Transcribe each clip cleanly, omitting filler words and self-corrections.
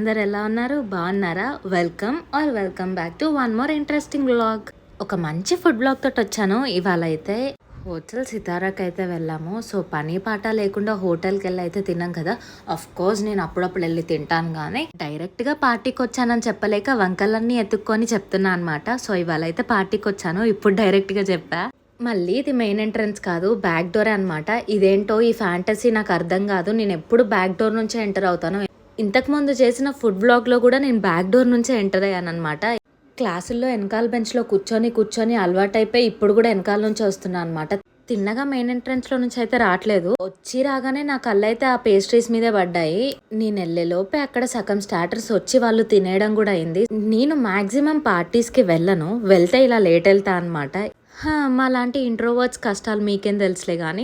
అందరు ఎలా ఉన్నారు? బాగున్నారా? Welcome back to one more interesting vlog. ఒక మంచి ఫుడ్ బ్లాగ్ తోటి వచ్చాను. ఇవాళ అయితే హోటల్ సితారాకి అయితే వెళ్ళాము. సో పని పాట లేకుండా హోటల్కి వెళ్ళి అయితే తిన్నాం కదా. అఫ్ కోర్స్ నేను అప్పుడప్పుడు వెళ్ళి తింటాను, కానీ డైరెక్ట్ గా పార్టీకి వచ్చానని చెప్పలేక వంకలన్నీ ఎత్తుక్కొని చెప్తున్నా అనమాట. సో ఇవాళ అయితే పార్టీకి వచ్చాను, ఇప్పుడు డైరెక్ట్ గా చెప్పా. మళ్ళీ ఇది మెయిన్ ఎంట్రన్స్ కాదు, బ్యాక్ డోర్ అనమాట. ఇదేంటో ఈ ఫ్యాంటసీ నాకు అర్థం కాదు. నేను ఎప్పుడు బ్యాక్ డోర్ నుంచే ఎంటర్ అవుతాను. ఇంతకు ముందు చేసిన ఫుడ్ బ్లాగ్ లో కూడా నేను బ్యాక్ డోర్ నుంచే ఎంటర్ అయ్యాను అనమాట. క్లాసుల్లో వెనకాల బెంచ్ లో కూర్చొని అలవాటైపోయి ఇప్పుడు కూడా వెనకాల నుంచి వస్తున్నా అనమాట. తిన్నగా మెయిన్ ఎంట్రన్స్ లో నుంచి అయితే రావట్లేదు. వచ్చి రాగానే నా కళ్ళు అయితే ఆ పేస్ట్రీస్ మీదే పడ్డాయి. నేను వెళ్ళేలోపే అక్కడ సగం స్టార్టర్స్ వచ్చి వాళ్ళు తినేయడం కూడా అయింది. నేను మాక్సిమం పార్టీస్ కి వెళ్ళను, వెళ్తే ఇలా లేట్ వెళ్తా అనమాట. మా లాంటి ఇంట్రోవర్ట్స్ కష్టాలు మీకేం తెలుసులే కానీ,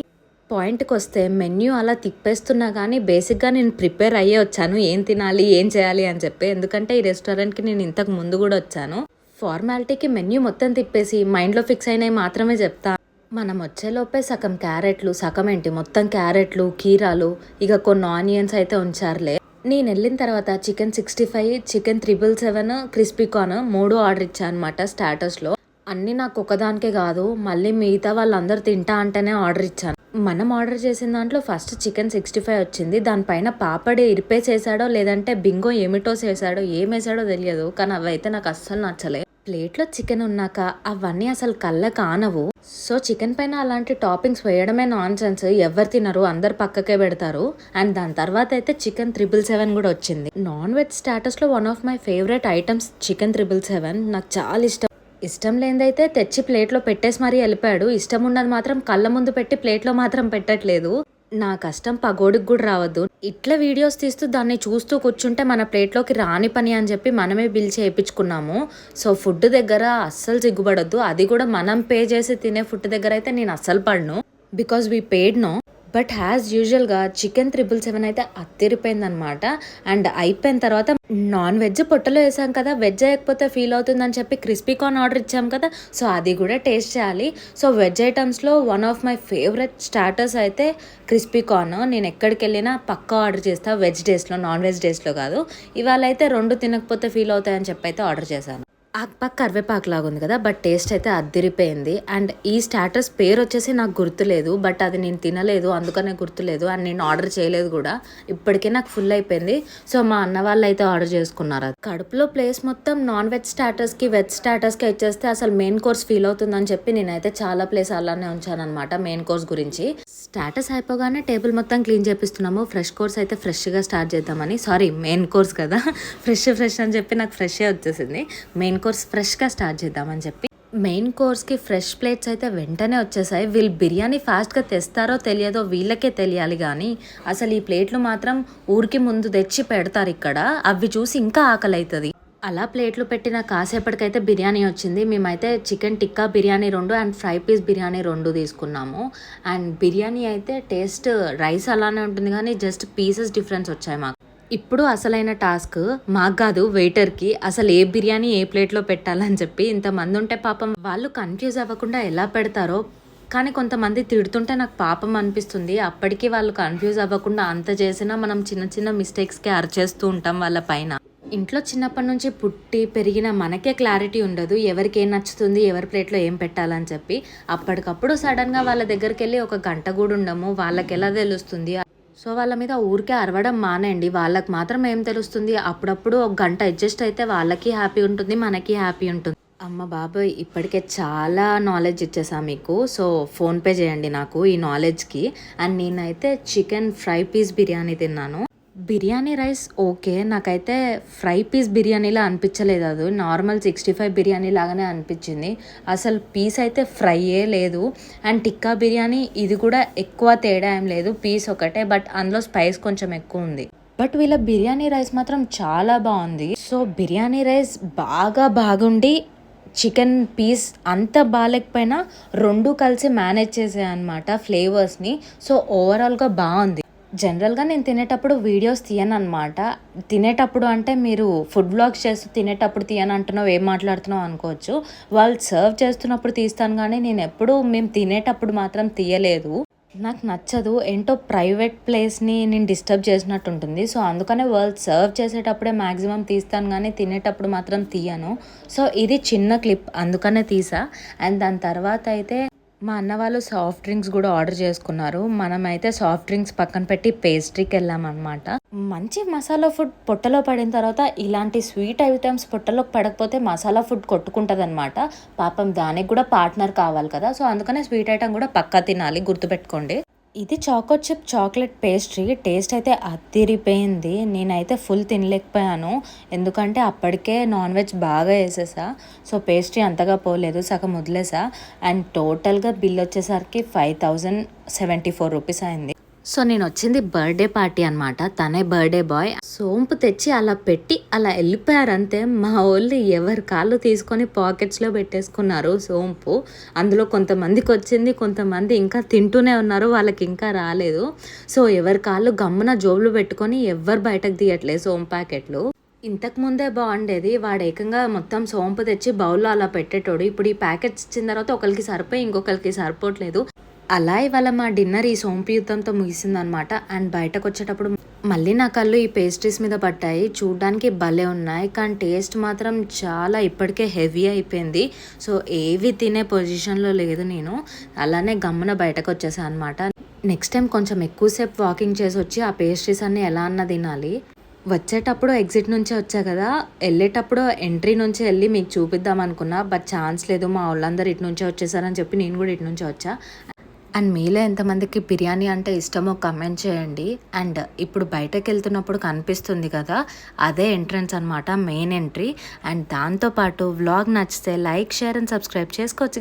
పాయింట్కి వస్తే మెన్యూ అలా తిప్పేస్తున్నా కానీ బేసిక్గా నేను ప్రిపేర్ అయ్యే వచ్చాను ఏం తినాలి ఏం చేయాలి అని చెప్పి. ఎందుకంటే ఈ రెస్టారెంట్కి నేను ఇంతకు ముందు కూడా వచ్చాను. ఫార్మాలిటీకి మెన్యూ మొత్తం తిప్పేసి మైండ్లో ఫిక్స్ అయినవి మాత్రమే చెప్తాను. మనం వచ్చేలోపే సగం క్యారెట్లు, సగం ఏంటి మొత్తం క్యారెట్లు, కీరాలు, ఇక కొన్ని ఆనియన్స్ అయితే ఉంచారులే. నేను వెళ్ళిన తర్వాత chicken 65, chicken 777, crispy corn 3 order ఇచ్చాను అనమాట స్టార్టర్స్లో. అన్నీ నాకు ఒకదానికే కాదు, మళ్ళీ మిగతా వాళ్ళందరూ తింటా అంటేనే ఆర్డర్ ఇచ్చాను. మనం ఆర్డర్ చేసిన దాంట్లో ఫస్ట్ చికెన్ 65 వచ్చింది. దానిపైన పాపడి ఇరిపేసేసాడో లేదంటే బింగో ఏమిటో చేశాడో ఏమేసాడో తెలియదు, కానీ అవి అయితే నాకు అస్సలు నచ్చలే. ప్లేట్లో చికెన్ ఉన్నాక అవన్నీ అసలు కళ్ళ కానవు. సో చికెన్ పైన అలాంటి టాపింగ్స్ వేయడమే నాన్ సెన్స్. ఎవరు తినరు, అందరు పక్కకే పెడతారు. అండ్ దాని తర్వాత అయితే చికెన్ 777 కూడా వచ్చింది. నాన్ వెజ్ స్టాటస్ లో one of my favourite items chicken 777. నాకు చాలా ఇష్టం. ఇష్టం లేనిదైతే తెచ్చి ప్లేట్లో పెట్టేసి మరీ వెళ్ళిపోయాడు. ఇష్టం ఉన్నది మాత్రం కళ్ళ ముందు పెట్టి ప్లేట్లో మాత్రం పెట్టట్లేదు. నా కష్టం పగోడికి కూడా రావద్దు. ఇట్లా వీడియోస్ తీస్తూ దాన్ని చూస్తూ కూర్చుంటే మన ప్లేట్లోకి రాని పని అని చెప్పి మనమే బిల్ చేయించుకున్నాము. సో ఫుడ్ దగ్గర అస్సలు సిగ్గుపడొద్దు. అది కూడా మనం పే చేసి తినే ఫుడ్ దగ్గర అయితే నేను అస్సలు పడను, because we paid no. But as యూజువల్గా చికెన్ 777 అయితే అత్తిరిపోయింది అనమాట. అండ్ అయిపోయిన తర్వాత నాన్ వెజ్ పొట్టలో వేసాం కదా, వెజ్ అయ్యకపోతే ఫీల్ అవుతుందని చెప్పి క్రిస్పీ కార్న్ ఆర్డర్ ఇచ్చాం కదా. సో అది కూడా టేస్ట్ చేయాలి. సో వెజ్ ఐటమ్స్లో one of my favourite starters అయితే క్రిస్పీ కార్న్. నేను ఎక్కడికి వెళ్ళినా పక్కా ఆర్డర్ చేస్తా, వెజ్ డేస్లో, నాన్ వెజ్ డేస్లో కాదు. ఇవాళ అయితే 2 తినకపోతే ఫీల్ అవుతాయని చెప్పి అయితే ఆర్డర్ చేశాను. ఆకుపాకు కరివేపాకు లాగా ఉంది కదా, బట్ టేస్ట్ అయితే అద్దిరిపోయింది. అండ్ ఈ స్టార్టర్స్ పేరు వచ్చేసి నాకు గుర్తులేదు, బట్ అది నేను తినలేదు అందుకనే గుర్తులేదు. అండ్ నేను ఆర్డర్ చేయలేదు కూడా. ఇప్పటికే నాకు ఫుల్ అయిపోయింది. సో మా అన్న వాళ్ళు అయితే ఆర్డర్ చేసుకున్నారు. కడుపులో ప్లేస్ మొత్తం నాన్ వెజ్ స్టార్టర్స్కి, వెజ్ స్టార్టర్స్కి ఇచ్చేస్తే అసలు మెయిన్ కోర్స్ ఫీల్ అవుతుందని చెప్పి నేనైతే చాలా ప్లేస్ అలానే ఉంచాను అనమాట మెయిన్ కోర్స్ గురించి. స్టార్టర్స్ అయిపోగానే టేబుల్ మొత్తం క్లీన్ చేపిస్తున్నాము. ఫ్రెష్ కోర్స్ అయితే ఫ్రెష్గా స్టార్ట్ చేద్దామని. సారీ, మెయిన్ కోర్స్ కదా, ఫ్రెష్ అని చెప్పి నాకు ఫ్రెషే వచ్చేసింది. మెయిన్ కోర్స్ ఫ్రెష్గా స్టార్ట్ చేద్దామని చెప్పి మెయిన్ కోర్స్కి ఫ్రెష్ ప్లేట్స్ అయితే వెంటనే వచ్చేసాయి. వీళ్ళు బిర్యానీ ఫాస్ట్గా తెస్తారో తెలియదో వీళ్ళకే తెలియాలి, కానీ అసలు ఈ ప్లేట్లు మాత్రం ఊరికి ముందు తెచ్చి పెడతారు ఇక్కడ. అవి చూసి ఇంకా ఆకలి అవుతుంది. అలా ప్లేట్లు పెట్టిన కాసేపటికైతే బిర్యానీ వచ్చింది. మేమైతే chicken tikka biryani 2 and fry piece biryani 2 తీసుకున్నాము. అండ్ బిర్యానీ అయితే టేస్ట్ రైస్ అలానే ఉంటుంది, కానీ జస్ట్ పీసెస్ డిఫరెన్స్ వచ్చాయి మాకు. ఇప్పుడు అసలైన టాస్క్ మాకు కాదు, వెయిటర్కి. అసలు ఏ బిర్యానీ ఏ ప్లేట్లో పెట్టాలని చెప్పి. ఇంతమంది ఉంటే పాపం వాళ్ళు కన్ఫ్యూజ్ అవ్వకుండా ఎలా పెడతారో, కానీ కొంతమంది తిడుతుంటే నాకు పాపం అనిపిస్తుంది. అప్పటికి వాళ్ళు కన్ఫ్యూజ్ అవ్వకుండా అంత చేసినా మనం చిన్న చిన్న మిస్టేక్స్కి అరిచేస్తూ ఉంటాం వాళ్ళ పైన. ఇంట్లో చిన్నప్పటి నుంచి పుట్టి పెరిగిన మనకే క్లారిటీ ఉండదు ఎవరికి ఏం నచ్చుతుంది, ఎవరి ప్లేట్లో ఏం పెట్టాలని చెప్పి. అప్పటికప్పుడు సడన్గా వాళ్ళ దగ్గరికి వెళ్ళి ఒక గంట కూడా ఉండము, వాళ్ళకి ఎలా తెలుస్తుంది? సో వాళ్ళ మీద ఊరికే అరవడం మానేయండి. వాళ్ళకి మాత్రం ఏం తెలుస్తుంది? అప్పుడప్పుడు ఒక గంట అడ్జస్ట్ అయితే వాళ్ళకి హ్యాపీ ఉంటుంది, మనకి హ్యాపీ ఉంటుంది. అమ్మ బాబాయ్, ఇప్పటికే చాలా నాలెడ్జ్ ఇచ్చేసా మీకు. సో ఫోన్పే చేయండి నాకు ఈ నాలెడ్జ్కి. అండ్ నేనైతే చికెన్ ఫ్రై పీస్ బిర్యానీ తిన్నాను. బిర్యానీ రైస్ ఓకే, నాకైతే ఫ్రై పీస్ బిర్యానీలా అనిపించలేదు. అది నార్మల్ 65 బిర్యానీ లాగానే అనిపించింది. అసలు పీస్ అయితే ఫ్రైయే లేదు. అండ్ టిక్కా బిర్యానీ ఇది కూడా ఎక్కువ తేడా ఏం లేదు, పీస్ ఒకటే, బట్ అందులో స్పైస్ కొంచెం ఎక్కువ ఉంది. బట్ వీళ్ళ బిర్యానీ రైస్ మాత్రం చాలా బాగుంది. సో బిర్యానీ రైస్ బాగుండి చికెన్ పీస్ అంత బాగాలేకపోయినా 2 కలిసి మేనేజ్ చేసాయి అనమాట ఫ్లేవర్స్ని. సో ఓవరాల్గా బాగుంది. జనరల్గా నేను తినేటప్పుడు వీడియోస్ తీయను అనమాట. తినేటప్పుడు అంటే మీరు ఫుడ్ వ్లాగ్స్ చేస్తూ తినేటప్పుడు తీయను అంటున్నావు, ఏం మాట్లాడుతున్నావు అనుకోవచ్చు. వాళ్ళు సర్వ్ చేస్తున్నప్పుడు తీస్తాను, కానీ నేను ఎప్పుడు మేము తినేటప్పుడు మాత్రం తీయలేదు. నాకు నచ్చదు. ఏంటో ప్రైవేట్ ప్లేస్‌ని నేను డిస్టర్బ్ చేసినట్టు ఉంటుంది. సో, అందుకనే వాళ్ళు సర్వ్ చేసేటప్పుడే మాక్సిమం తీస్తాను గానీ, తినేటప్పుడు మాత్రం తీయను. సో, ఇది చిన్న క్లిప్ అందుకనే తీసా. అండ్ దాని తర్వాత అయితే మా అన్న వాళ్ళు సాఫ్ట్ డ్రింక్స్ గూడా ఆర్డర్ చేసుకున్నారు. మనమైతే సాఫ్ట్ డ్రింక్స్ పక్కన పెట్టి పేస్ట్రీకెళ్ళామనమాట. మంచి మసాలా ఫుడ్ పొట్టలో పడిన తర్వాత ఇలాంటి స్వీట్ ఐటెమ్స్ పొట్టలోకి పడకపోతే మసాలా ఫుడ్ కొట్టుకుంటదనమాట. పాపం దానికి గూడా పార్ట్నర్ కావాలి కదా! సో, అందుకనే స్వీట్ ఐటెమ్ గూడా పక్కా తినాలి గుర్తుపెట్టుకోండి. ఇది choco chip chocolate pastry. Taste అయితే అద్దిరిపోయింది. నేనైతే ఫుల్ తినలేకపోయాను. ఎందుకంటే అప్పటికే నాన్ వెజ్ బాగా వేసేసా. సో, పేస్ట్రీ అంతగా పోలేదు. సగం వదిలేసా. అండ్ టోటల్‌గా బిల్ వచ్చేసరికి 5074 రూపీస్ అయింది. సో, నేనొచ్చింది బర్త్‌డే పార్టీ అనమాట. తనే బర్త్‌డే బాయ్. సోంపు తెచ్చి అలా పెట్టి అలా ఎళ్ళిపోయారంతే. మా వోళ్ళు ఎవరి కాళ్ళు తీసుకొని పాకెట్స్‌లో పెట్టేసుకున్నారు సోంపు. అందులో కొంతమందికొచ్చింది, కొంతమంది ఇంకా తింటూనే ఉన్నారు. వాళ్ళకింకా రాలేదు. సో, ఎవరి కాళ్ళు గమ్మున జోబులో పెట్టుకొని ఎవ్వరు బయటకు తీయట్లేదు సోంపు ప్యాకెట్లు. ఇంతకుముందే బాగుండేది. వాడు ఏకంగా మొత్తం సోంపు తెచ్చి బౌల్‌లో అలా పెట్టేటోడు. ఇప్పుడు ఈ ప్యాకెట్స్ ఇచ్చిన తర్వాత ఒకళ్ళకి సరిపోయి ఇంకొకళ్ళకి సరిపోవట్లేదు. అలా ఇవాళ మా డిన్నర్ ఈ సోంపు యుద్ధంతో ముగిసిందనమాట. అండ్ బయటకొచ్చేటప్పుడు మళ్ళీ నా కళ్ళు ఈ పేస్ట్రీస్ మీద పట్టాయి. చూడ్డానికి భలే ఉన్నాయి. కానీ టేస్ట్ మాత్రం చాలా ఇప్పటికే హెవీ అయిపోయింది. సో, ఏవి తినే పొజిషన్‌లో లేదు నేను. అలానే గమ్మున బయటకొచ్చేసా అనమాట. నెక్స్ట్ టైం కొంచెం ఎక్కువసేపు వాకింగ్ చేసొచ్చి ఆ పేస్ట్రీస్ అన్నీ ఎలా అన్నా తినాలి. వచ్చేటప్పుడు ఎగ్జిట్ నుంచే వచ్చా కదా! ఎళ్ళేటప్పుడు ఎంట్రీ నుంచే ఎళ్ళి మీకు చూపిద్దాం అనుకున్నా. బట్ ఛాన్స్ లేదు. మా వోళ్ళందరూ ఇటు నుంచే వచ్చేసారని చెప్పి నేను కూడా ఇటు నుంచే వచ్చా. అండ్ మీలో ఎంతమందికి బిర్యానీ అంటే ఇష్టమో కమెంట్ చేయండి. అండ్ ఇప్పుడు బయటకెళ్తున్నప్పుడు కనిపిస్తుంది కదా! అదే ఎంట్రన్స్ అనమాట. Main entry. అండ్ దాంతో పాటు వ్లాగ్ నచ్చితే లైక్, షేర్ అండ్ సబ్స్క్రైబ్ చేసుకోవచ్చుగా.